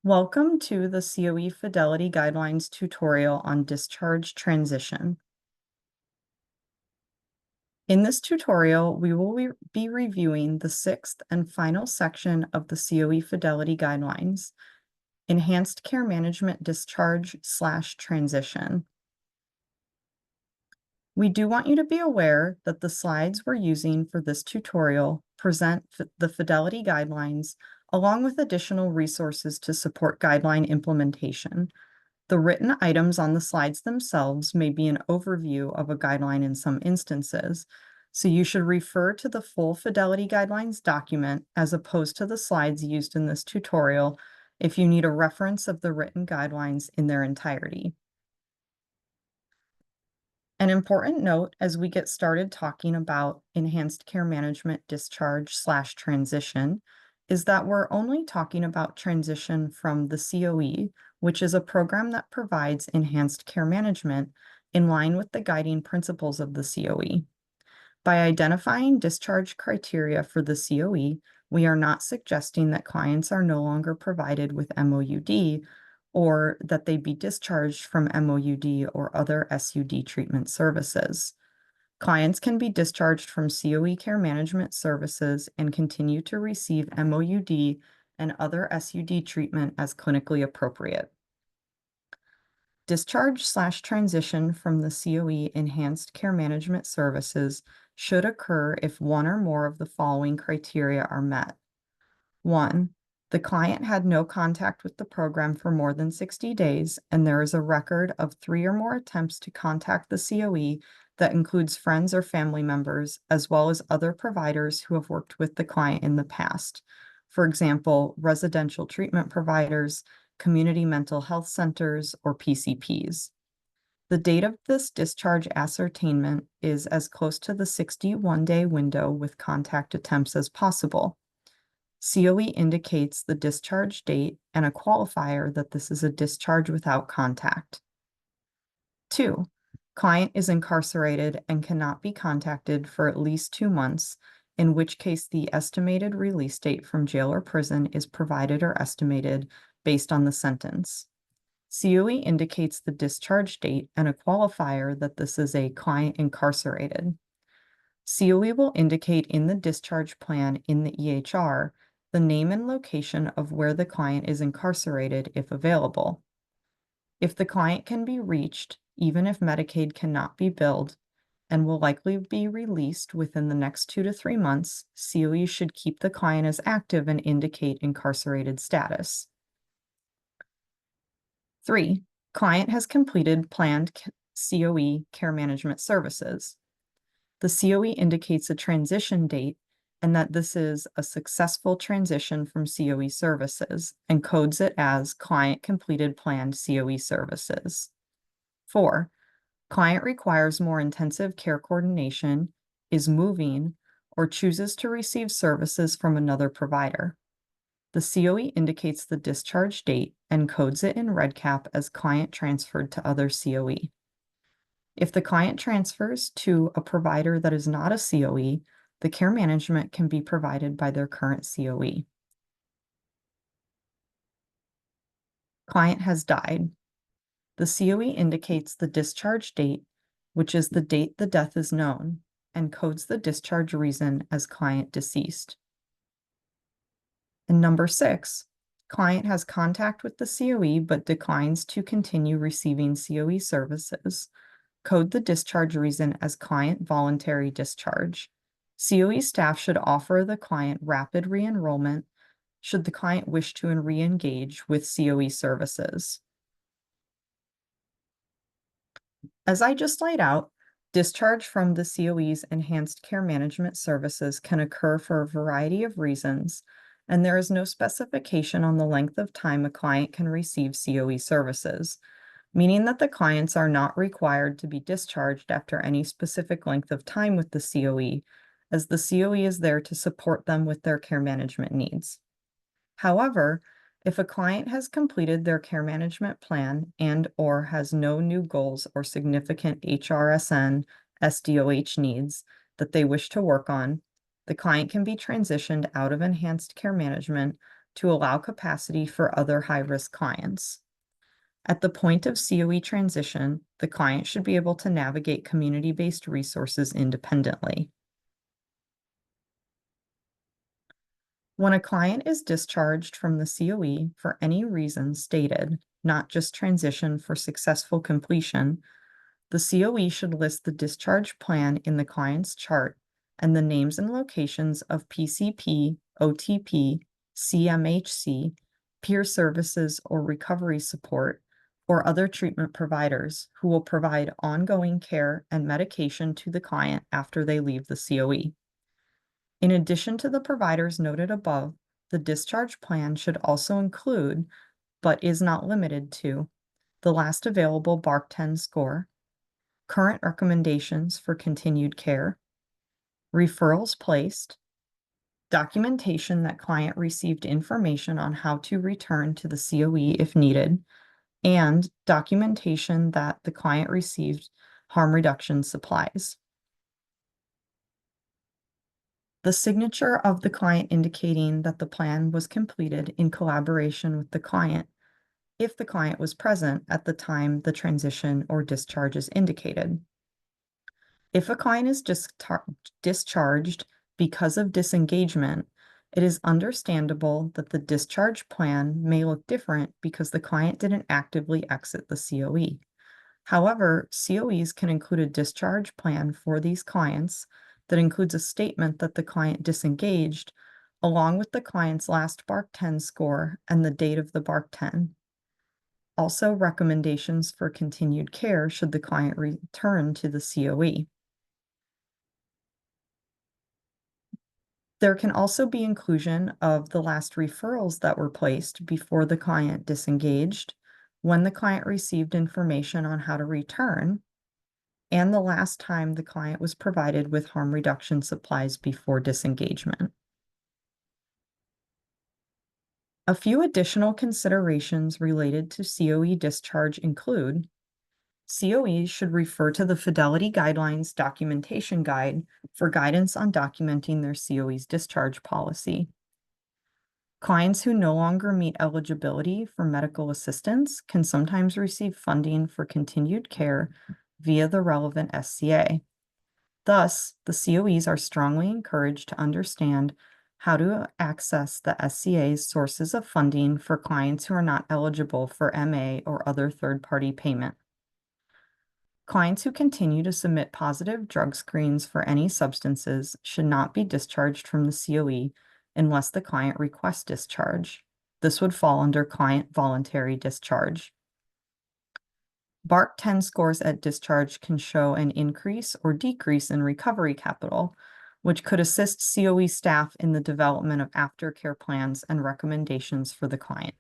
Welcome to the COE Fidelity Guidelines tutorial on discharge transition. In this tutorial, we will be reviewing the sixth and final section of the COE Fidelity Guidelines, Enhanced Care Management Discharge/Transition. We do want you to be aware that the slides we're using for this tutorial present the Fidelity Guidelines along with additional resources to support guideline implementation. The written items on the slides themselves may be an overview of a guideline in some instances, so you should refer to the full Fidelity Guidelines document as opposed to the slides used in this tutorial if you need a reference of the written guidelines in their entirety. An important note as we get started talking about enhanced care management discharge/transition is that we're only talking about transition from the COE, which is a program that provides enhanced care management in line with the guiding principles of the COE. By identifying discharge criteria for the COE, we are not suggesting that clients are no longer provided with MOUD or that they be discharged from MOUD or other SUD treatment services. Clients can be discharged from COE care management services and continue to receive MOUD and other SUD treatment as clinically appropriate. Discharge/transition from the COE enhanced care management services should occur if one or more of the following criteria are met. 1. The client had no contact with the program for more than 60 days, and there is a record of 3 or more attempts to contact the COE that includes friends or family members, as well as other providers who have worked with the client in the past. For example, residential treatment providers, community mental health centers, or PCPs. The date of this discharge ascertainment is as close to the 61-day window with contact attempts as possible. COE indicates the discharge date and a qualifier that this is a discharge without contact. 2. Client is incarcerated and cannot be contacted for at least 2 months, in which case the estimated release date from jail or prison is provided or estimated based on the sentence. COE indicates the discharge date and a qualifier that this is a client incarcerated. COE will indicate in the discharge plan in the EHR the name and location of where the client is incarcerated if available. If the client can be reached, even if Medicaid cannot be billed, and will likely be released within the next 2 to 3 months, COE should keep the client as active and indicate incarcerated status. 3. Client has completed planned COE care management services. The COE indicates a transition date and that this is a successful transition from COE services and codes it as client completed planned COE services. 4. Client requires more intensive care coordination, is moving, or chooses to receive services from another provider. The COE indicates the discharge date and codes it in REDCap as client transferred to other COE. If the client transfers to a provider that is not a COE, the care management can be provided by their current COE. Client has died. The COE indicates the discharge date, which is the date the death is known, and codes the discharge reason as client deceased. And number 6, client has contact with the COE but declines to continue receiving COE services. Code the discharge reason as client voluntary discharge. COE staff should offer the client rapid re-enrollment should the client wish to re-engage with COE services. As I just laid out, discharge from the COE's enhanced care management services can occur for a variety of reasons, and there is no specification on the length of time a client can receive COE services, meaning that the clients are not required to be discharged after any specific length of time with the COE, as the COE is there to support them with their care management needs. However, if a client has completed their care management plan and/or has no new goals or significant HRSN, SDOH needs that they wish to work on, the client can be transitioned out of enhanced care management to allow capacity for other high-risk clients. At the point of COE transition, the client should be able to navigate community-based resources independently. When a client is discharged from the COE for any reason stated, not just transition for successful completion, the COE should list the discharge plan in the client's chart and the names and locations of PCP, OTP, CMHC, peer services or recovery support, or other treatment providers who will provide ongoing care and medication to the client after they leave the COE. In addition to the providers noted above, the discharge plan should also include, but is not limited to, the last available BARC-10 score, current recommendations for continued care, referrals placed, documentation that client received information on how to return to the COE if needed, and documentation that the client received harm reduction supplies. The signature of the client indicating that the plan was completed in collaboration with the client, if the client was present at the time the transition or discharge is indicated. If a client is discharged because of disengagement, it is understandable that the discharge plan may look different because the client didn't actively exit the COE. However, COEs can include a discharge plan for these clients that includes a statement that the client disengaged, along with the client's last BARC-10 score and the date of the BARC-10. Also, recommendations for continued care should the client return to the COE. There can also be inclusion of the last referrals that were placed before the client disengaged, when the client received information on how to return, and the last time the client was provided with harm reduction supplies before disengagement. A few additional considerations related to COE discharge include COEs should refer to the Fidelity Guidelines Documentation Guide for guidance on documenting their COE's discharge policy. Clients who no longer meet eligibility for medical assistance can sometimes receive funding for continued care via the relevant SCA. Thus, the COEs are strongly encouraged to understand how to access the SCA's sources of funding for clients who are not eligible for MA or other third-party payment. Clients who continue to submit positive drug screens for any substances should not be discharged from the COE unless the client requests discharge. This would fall under client voluntary discharge. BARC-10 scores at discharge can show an increase or decrease in recovery capital, which could assist COE staff in the development of aftercare plans and recommendations for the client.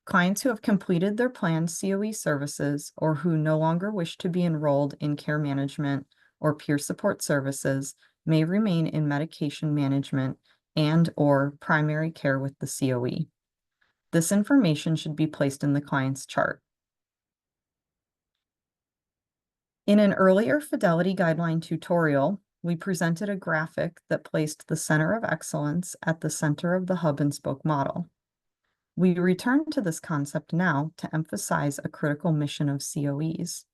Clients who have completed their planned COE services or who no longer wish to be enrolled in care management or peer support services may remain in medication management and/or primary care with the COE. This information should be placed in the client's chart. In an earlier Fidelity Guideline tutorial, we presented a graphic that placed the Center of Excellence at the center of the hub and spoke model. We return to this concept now to emphasize a critical mission of COEs,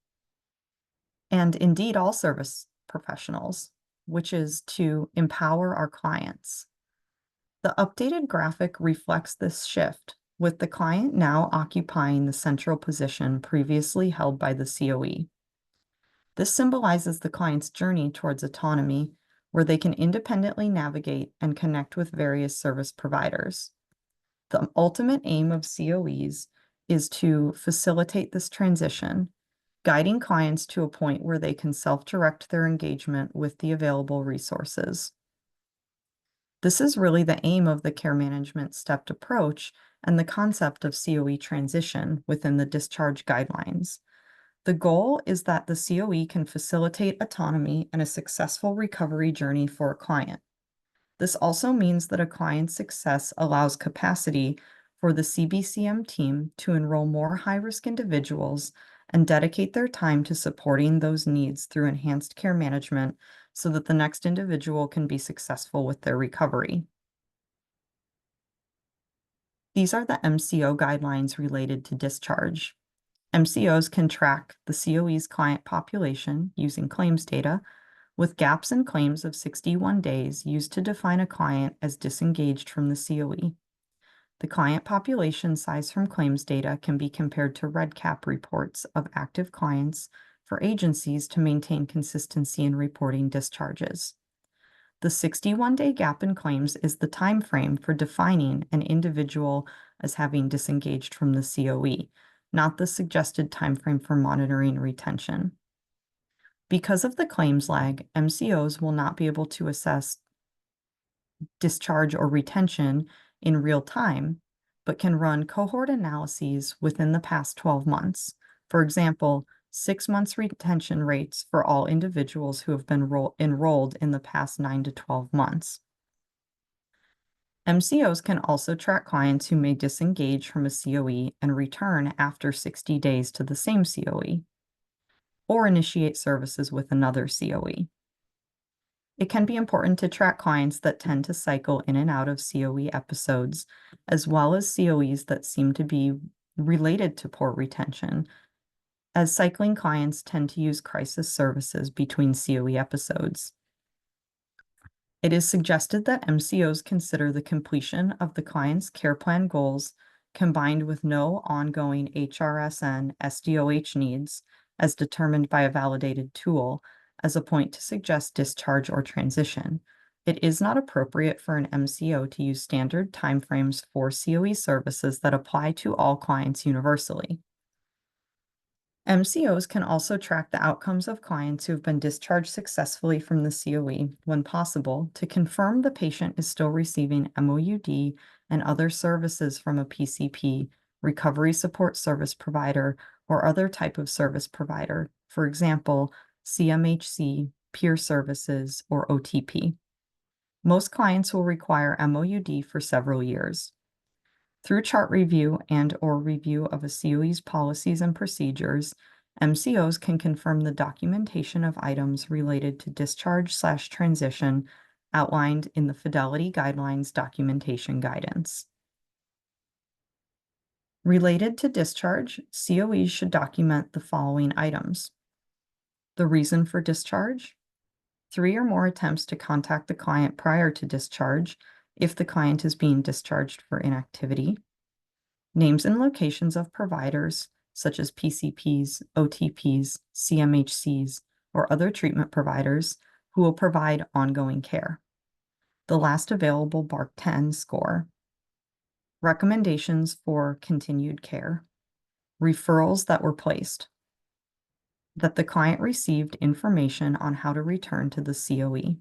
and indeed all service professionals, which is to empower our clients. The updated graphic reflects this shift, with the client now occupying the central position previously held by the COE. This symbolizes the client's journey towards autonomy, where they can independently navigate and connect with various service providers. The ultimate aim of COEs is to facilitate this transition, guiding clients to a point where they can self-direct their engagement with the available resources. This is really the aim of the care management stepped approach and the concept of COE transition within the discharge guidelines. The goal is that the COE can facilitate autonomy and a successful recovery journey for a client. This also means that a client's success allows capacity for the CBCM team to enroll more high-risk individuals and dedicate their time to supporting those needs through enhanced care management so that the next individual can be successful with their recovery. These are the MCO guidelines related to discharge. MCOs can track the COE's client population using claims data, with gaps in claims of 61 days used to define a client as disengaged from the COE. The client population size from claims data can be compared to REDCap reports of active clients for agencies to maintain consistency in reporting discharges. The 61-day gap in claims is the time frame for defining an individual as having disengaged from the COE, not the suggested time frame for monitoring retention. Because of the claims lag, MCOs will not be able to assess discharge or retention in real time, but can run cohort analyses within the past 12 months. For example, 6 months retention rates for all individuals who have been enrolled in the past 9 to 12 months. MCOs can also track clients who may disengage from a COE and return after 60 days to the same COE, or initiate services with another COE. It can be important to track clients that tend to cycle in and out of COE episodes, as well as COEs that seem to be related to poor retention, as cycling clients tend to use crisis services between COE episodes. It is suggested that MCOs consider the completion of the client's care plan goals combined with no ongoing HRSN SDOH needs as determined by a validated tool as a point to suggest discharge or transition. It is not appropriate for an MCO to use standard timeframes for COE services that apply to all clients universally. MCOs can also track the outcomes of clients who have been discharged successfully from the COE when possible to confirm the patient is still receiving MOUD and other services from a PCP, recovery support service provider, or other type of service provider, for example, CMHC, peer services, or OTP. Most clients will require MOUD for several years. Through chart review and/or review of a COE's policies and procedures, MCOs can confirm the documentation of items related to discharge/transition outlined in the Fidelity Guidelines documentation guidance. Related to discharge, COEs should document the following items: the reason for discharge, 3 or more attempts to contact the client prior to discharge if the client is being discharged for inactivity, names and locations of providers such as PCPs, OTPs, CMHCs, or other treatment providers who will provide ongoing care, the last available BARC 10 score, recommendations for continued care, referrals that were placed, that the client received information on how to return to the COE,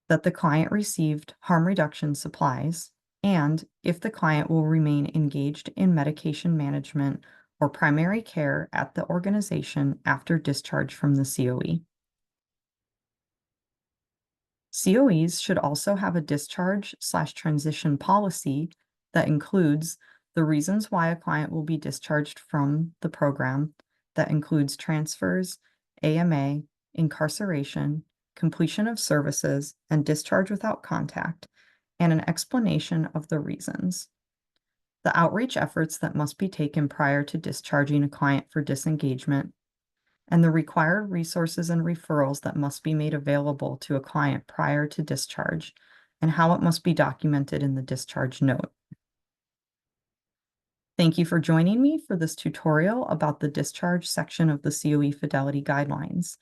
that the client received harm reduction supplies, and if the client will remain engaged in medication management or primary care at the organization after discharge from the COE. COEs should also have a discharge/transition policy that includes the reasons why a client will be discharged from the program, that includes transfers, AMA, incarceration, completion of services, and discharge without contact, and an explanation of the reasons. The outreach efforts that must be taken prior to discharging a client for disengagement, and the required resources and referrals that must be made available to a client prior to discharge, and how it must be documented in the discharge note. Thank you for joining me for this tutorial about the discharge section of the COE Fidelity Guidelines.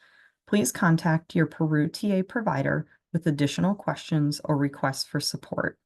Please contact your Peru TA provider with additional questions or requests for support.